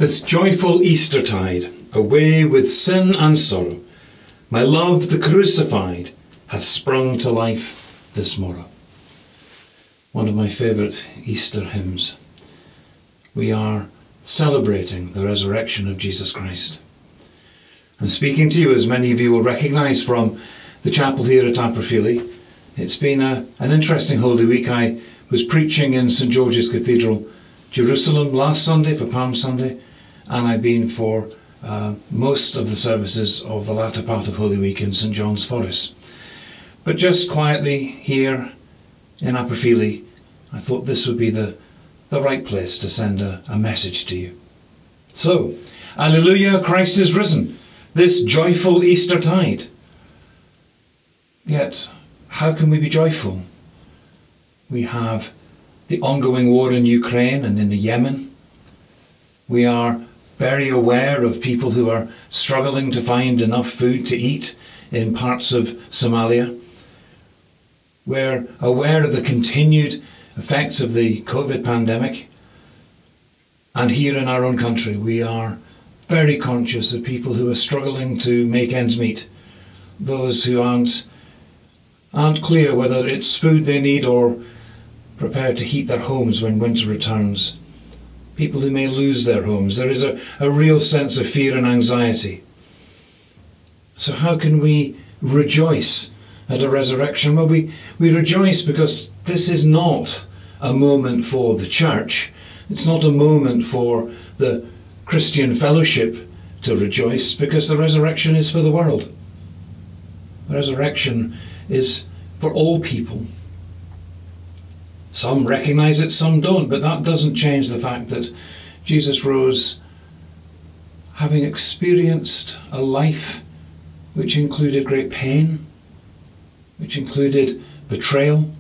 This joyful Eastertide, away with sin and sorrow, my love the crucified hath sprung to life this morrow. One of my favourite Easter hymns. We are celebrating the resurrection of Jesus Christ. I'm speaking to you, as many of you will recognise, from the chapel here at Aberfili. It's been an interesting Holy Week. I was preaching in St George's Cathedral, Jerusalem, last Sunday for Palm Sunday, and I've been for most of the services of the latter part of Holy Week in St John's Forest. But just quietly here in Aberfili, I thought this would be the right place to send a message to you. So, Alleluia, Christ is risen, this joyful Eastertide. Yet, how can we be joyful? We have the ongoing war in Ukraine and in the Yemen. We are very aware of people who are struggling to find enough food to eat in parts of Somalia. We're aware of the continued effects of the COVID pandemic. And here in our own country, we are very conscious of people who are struggling to make ends meet. Those who aren't clear whether it's food they need or prepared to heat their homes when winter returns. People who may lose their homes. There is a real sense of fear and anxiety. So how can we rejoice at a resurrection? Well, we rejoice because this is not a moment for the church. It's not a moment for the Christian fellowship to rejoice, because the resurrection is for the world. The resurrection is for all people. Some recognise it, some don't, but that doesn't change the fact that Jesus rose having experienced a life which included great pain, which included betrayal,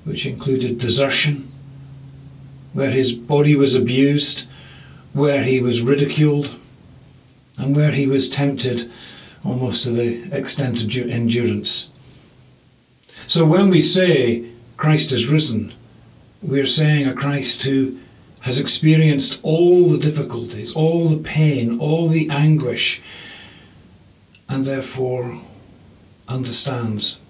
which included desertion, where his body was abused, where he was ridiculed, and where he was tempted almost to the extent of endurance. So when we say Christ is risen, we're saying a Christ who has experienced all the difficulties, all the pain, all the anguish, and therefore understands.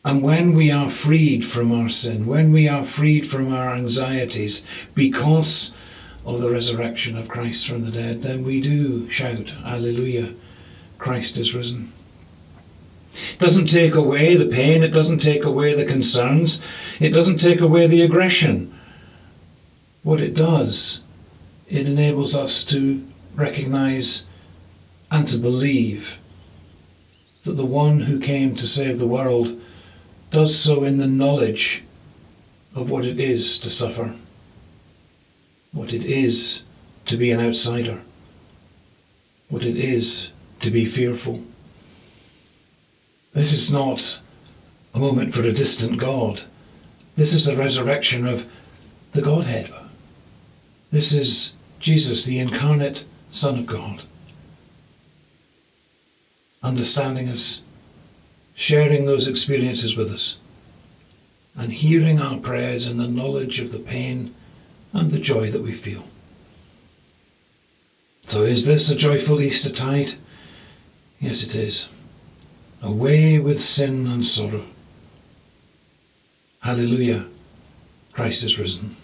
And when we are freed from our sin, when we are freed from our anxieties because of the resurrection of Christ from the dead, then we do shout, Alleluia, Christ is risen. It doesn't take away the pain, it doesn't take away the concerns, it doesn't take away the aggression. What it does, it enables us to recognise and to believe that the one who came to save the world does so in the knowledge of what it is to suffer, what it is to be an outsider, what it is to be fearful. This is not a moment for a distant God. This is the resurrection of the Godhead. This is Jesus, the incarnate Son of God, understanding us, sharing those experiences with us, and hearing our prayers in the knowledge of the pain and the joy that we feel. So is this a joyful Eastertide? Yes, it is. Away with sin and sorrow. Hallelujah, Christ is risen.